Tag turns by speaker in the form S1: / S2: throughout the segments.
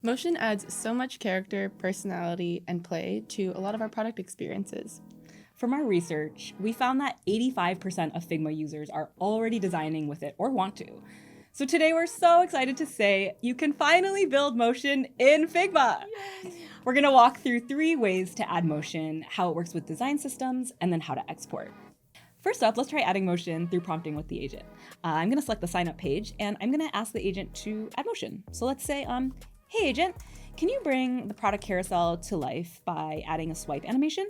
S1: Motion adds so much character, personality, and play to a lot of our product experiences.
S2: From our research, we found that 85% of Figma users are already designing with it or want to. So today we're so excited to say you can finally build motion in Figma. Yay. We're gonna walk through 3 ways to add motion, how it works with design systems, and then how to export. First up, let's try adding motion through prompting with the agent. I'm gonna select the sign up page and I'm gonna ask the agent to add motion. So let's say, hey agent, can you bring the product carousel to life by adding a swipe animation?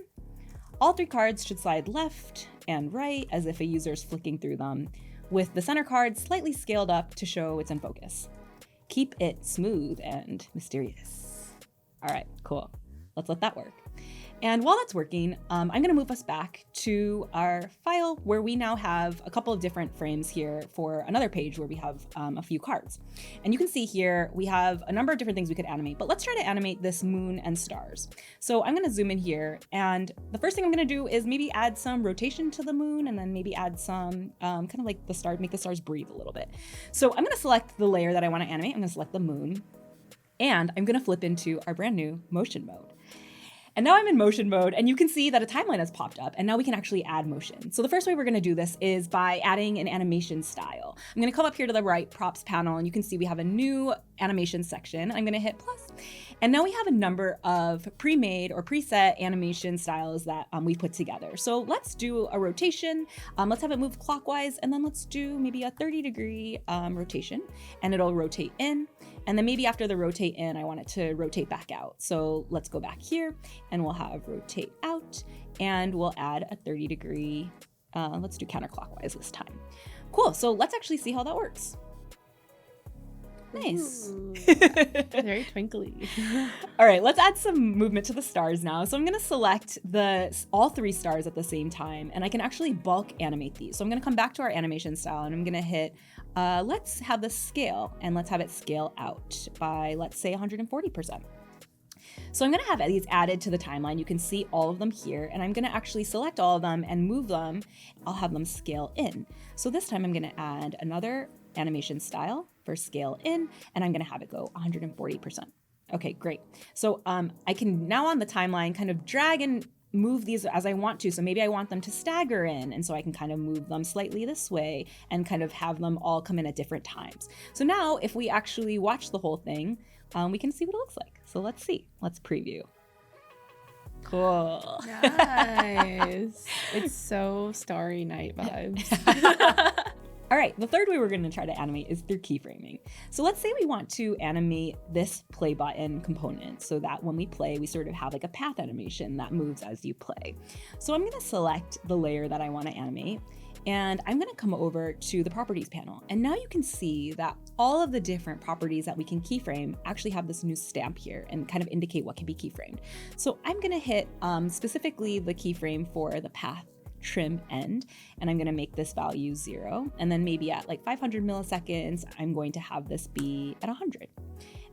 S2: All 3 cards should slide left and right as if a user is flicking through them, with the center card slightly scaled up to show it's in focus. Keep it smooth and mysterious. All right, cool. Let's let that work. And while that's working, I'm gonna move us back to our file where we now have a couple of different frames here for another page where we have a few cards. And you can see here, we have a number of different things we could animate, but let's try to animate this moon and stars. So I'm gonna zoom in here, and the first thing I'm gonna do is maybe add some rotation to the moon, and then maybe add some kind of like the star, make the stars breathe a little bit. So I'm gonna select the layer that I wanna animate. I'm gonna select the moon, and I'm gonna flip into our brand new motion mode. And now I'm in motion mode, and you can see that a timeline has popped up, and now we can actually add motion. So the first way we're gonna do this is by adding an animation style. I'm gonna come up here to the right props panel, and you can see we have a new animation section. I'm gonna hit plus, and now we have a number of pre-made or preset animation styles that we've put together. So let's do a rotation. Let's have it move clockwise, and then let's do maybe a 30-degree rotation, and it'll rotate in. And then maybe after the rotate in, I want it to rotate back out. So let's go back here and we'll have rotate out, and we'll add a 30-degree, let's do counterclockwise this time. Cool, so let's actually see how that works. Nice.
S1: Very twinkly.
S2: All right, let's add some movement to the stars now. So I'm gonna select all 3 stars at the same time, and I can actually bulk animate these. So I'm gonna come back to our animation style, and I'm gonna hit, let's have the scale, and let's have it scale out by, let's say 140%. So I'm gonna have these added to the timeline. You can see all of them here, and I'm gonna actually select all of them and move them. I'll have them scale in. So this time I'm gonna add another animation style for scale in, and I'm gonna have it go 140%. Okay, great. So I can now on the timeline kind of drag and move these as I want to. So maybe I want them to stagger in, and so I can kind of move them slightly this way and kind of have them all come in at different times. So now if we actually watch the whole thing, we can see what it looks like. So let's see, let's preview. Cool.
S1: Nice. It's so Starry Night vibes.
S2: All right, the third way we're gonna try to animate is through keyframing. So let's say we want to animate this play button component so that when we play, we sort of have like a path animation that moves as you play. So I'm gonna select the layer that I wanna animate, and I'm gonna come over to the properties panel. And now you can see that all of the different properties that we can keyframe actually have this new stamp here and kind of indicate what can be keyframed. So I'm gonna hit specifically the keyframe for the path trim end, and I'm gonna make this value 0. And then maybe at like 500 milliseconds, I'm going to have this be at 100.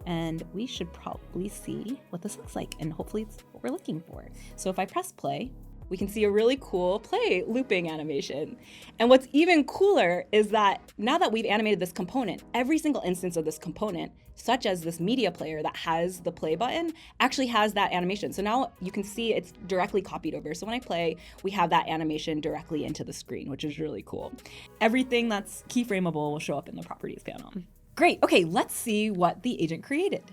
S2: And we should probably see what this looks like, and hopefully it's what we're looking for. So if I press play, we can see a really cool play looping animation. And what's even cooler is that now that we've animated this component, every single instance of this component, such as this media player that has the play button, actually has that animation. So now you can see it's directly copied over. So when I play, we have that animation directly into the screen, which is really cool. Everything that's keyframeable will show up in the properties panel. Great, okay, let's see what the agent created.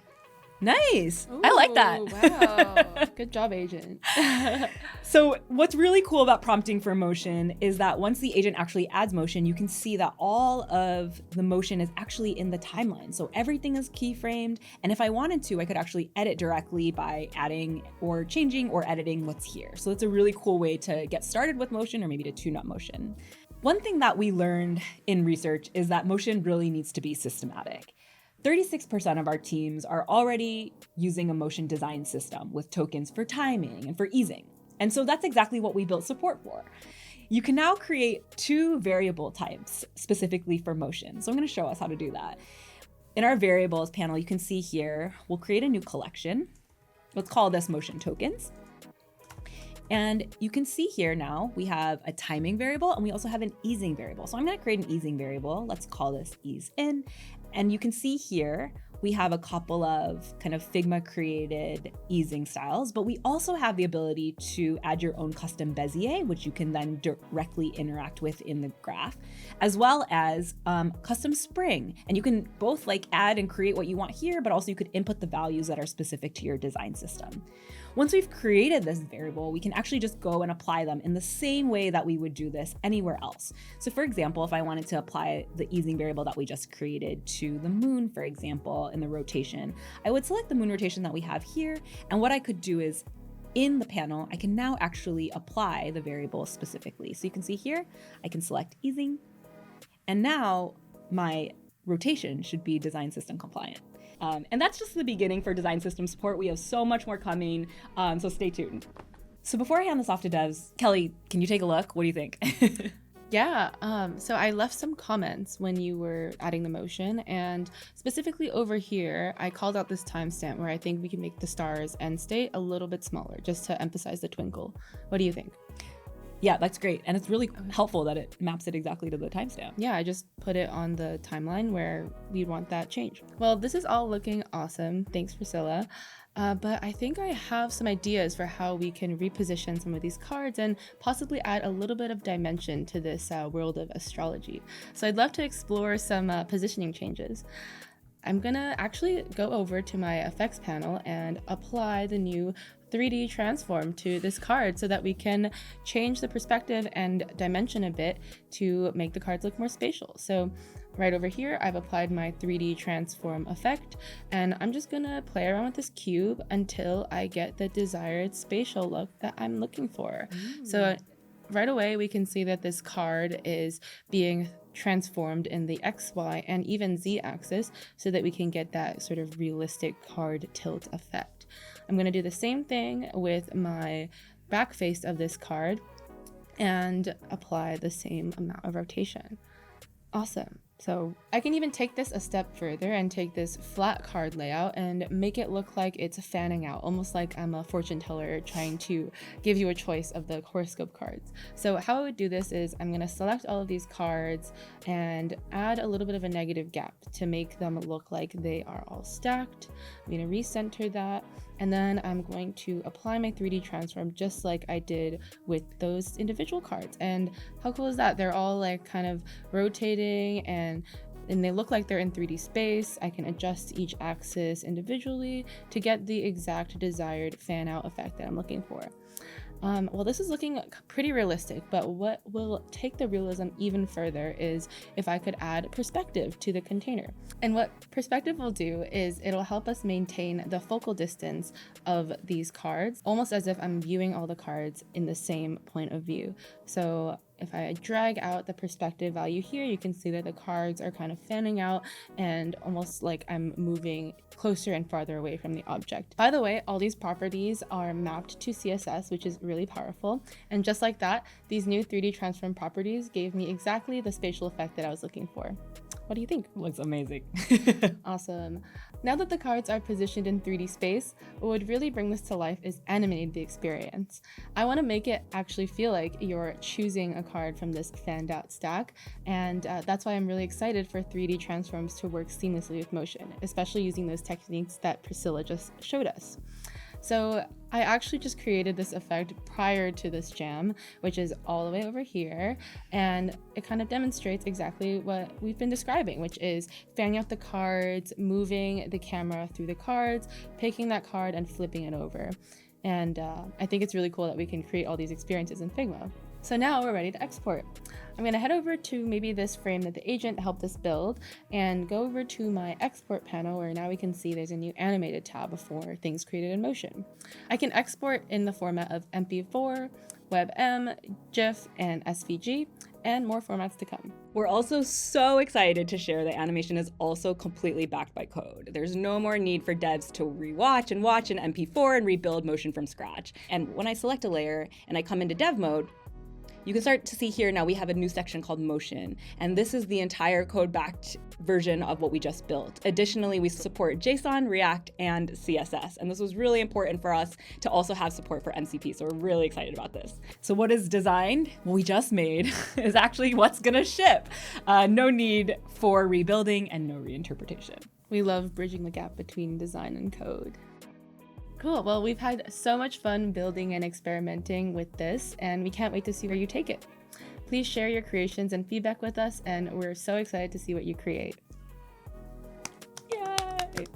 S2: Nice.
S1: Ooh,
S2: I like that.
S1: Wow. Good job, agent.
S2: So what's really cool about prompting for motion is that once the agent actually adds motion, you can see that all of the motion is actually in the timeline. So everything is keyframed. And if I wanted to, I could actually edit directly by adding or changing or editing what's here. So it's a really cool way to get started with motion, or maybe to tune up motion. One thing that we learned in research is that motion really needs to be systematic. 36% of our teams are already using a motion design system with tokens for timing and for easing. And so that's exactly what we built support for. You can now create 2 variable types specifically for motion. So I'm going to show us how to do that. In our variables panel, you can see here, we'll create a new collection. Let's call this motion tokens. And you can see here now we have a timing variable and we also have an easing variable. So I'm going to create an easing variable. Let's call this ease in. And you can see here we have a couple of kind of Figma created easing styles, but we also have the ability to add your own custom Bezier, which you can then directly interact with in the graph, as well as custom spring. And you can both like add and create what you want here, but also you could input the values that are specific to your design system. Once we've created this variable, we can actually just go and apply them in the same way that we would do this anywhere else. So for example, if I wanted to apply the easing variable that we just created to the moon, for example, in the rotation, I would select the moon rotation that we have here. And what I could do is in the panel, I can now actually apply the variable specifically. So you can see here, I can select easing, and now my rotation should be design system compliant. And that's just the beginning for design system support. We have so much more coming, so stay tuned. So before I hand this off to devs, Kelly, can you take a look? What do you think?
S1: Yeah, so I left some comments when you were adding the motion, and specifically over here, I called out this timestamp where I think we can make the stars and stay a little bit smaller just to emphasize the twinkle. What do you think?
S2: Yeah, that's great. And it's really helpful that it maps it exactly to the timestamp.
S1: Yeah, I just put it on the timeline where we want that change. Well, this is all looking awesome. Thanks, Priscilla. But I think I have some ideas for how we can reposition some of these cards and possibly add a little bit of dimension to this world of astrology. So I'd love to explore some positioning changes. I'm gonna actually go over to my effects panel and apply the new 3D transform to this card so that we can change the perspective and dimension a bit to make the cards look more spatial. So right over here, I've applied my 3D transform effect, and I'm just gonna play around with this cube until I get the desired spatial look that I'm looking for. So right away, we can see that this card is being transformed in the X, Y, and even Z axis so that we can get that sort of realistic card tilt effect. I'm going to do the same thing with my back face of this card and apply the same amount of rotation. Awesome. So I can even take this a step further and take this flat card layout and make it look like it's fanning out, almost like I'm a fortune teller trying to give you a choice of the horoscope cards. So how I would do this is I'm going to select all of these cards and add a little bit of a negative gap to make them look like they are all stacked. I'm going to recenter that, and then I'm going to apply my 3D transform just like I did with those individual cards. And how cool is that? They're all like kind of rotating and they look like they're in 3D space. I can adjust each axis individually to get the exact desired fan out effect that I'm looking for. Well, this is looking pretty realistic, but what will take the realism even further is if I could add perspective to the container. And what perspective will do is it'll help us maintain the focal distance of these cards, almost as if I'm viewing all the cards in the same point of view. So if I drag out the perspective value here, you can see that the cards are kind of fanning out and almost like I'm moving closer and farther away from the object. By the way, all these properties are mapped to CSS, which is really powerful. And just like that, these new 3D transform properties gave me exactly the spatial effect that I was looking for. What do you think?
S2: Looks amazing.
S1: Awesome. Now that the cards are positioned in 3D space, what would really bring this to life is animating the experience. I want to make it actually feel like you're choosing a card from this fanned out stack, and that's why I'm really excited for 3D transforms to work seamlessly with motion, especially using those techniques that Priscilla just showed us. So I actually just created this effect prior to this jam, which is all the way over here, and it kind of demonstrates exactly what we've been describing, which is fanning out the cards, moving the camera through the cards, picking that card and flipping it over. And I think it's really cool that we can create all these experiences in Figma. So now we're ready to export. I'm gonna head over to maybe this frame that the agent helped us build and go over to my export panel where now we can see there's a new animated tab for things created in motion. I can export in the format of MP4, WebM, GIF, and SVG, and more formats to come.
S2: We're also so excited to share that animation is also completely backed by code. There's no more need for devs to rewatch and watch an MP4 and rebuild motion from scratch. And when I select a layer and I come into dev mode, you can start to see here now we have a new section called Motion, and this is the entire code-backed version of what we just built. Additionally, we support JSON, React, and CSS, and this was really important for us to also have support for MCP, so we're really excited about this. So what is designed, what we just made, is actually what's gonna ship. No need for rebuilding and no reinterpretation.
S1: We love bridging the gap between design and code. Cool. Well, we've had so much fun building and experimenting with this, and we can't wait to see where you take it. Please share your creations and feedback with us, and we're so excited to see what you create.
S2: Yay!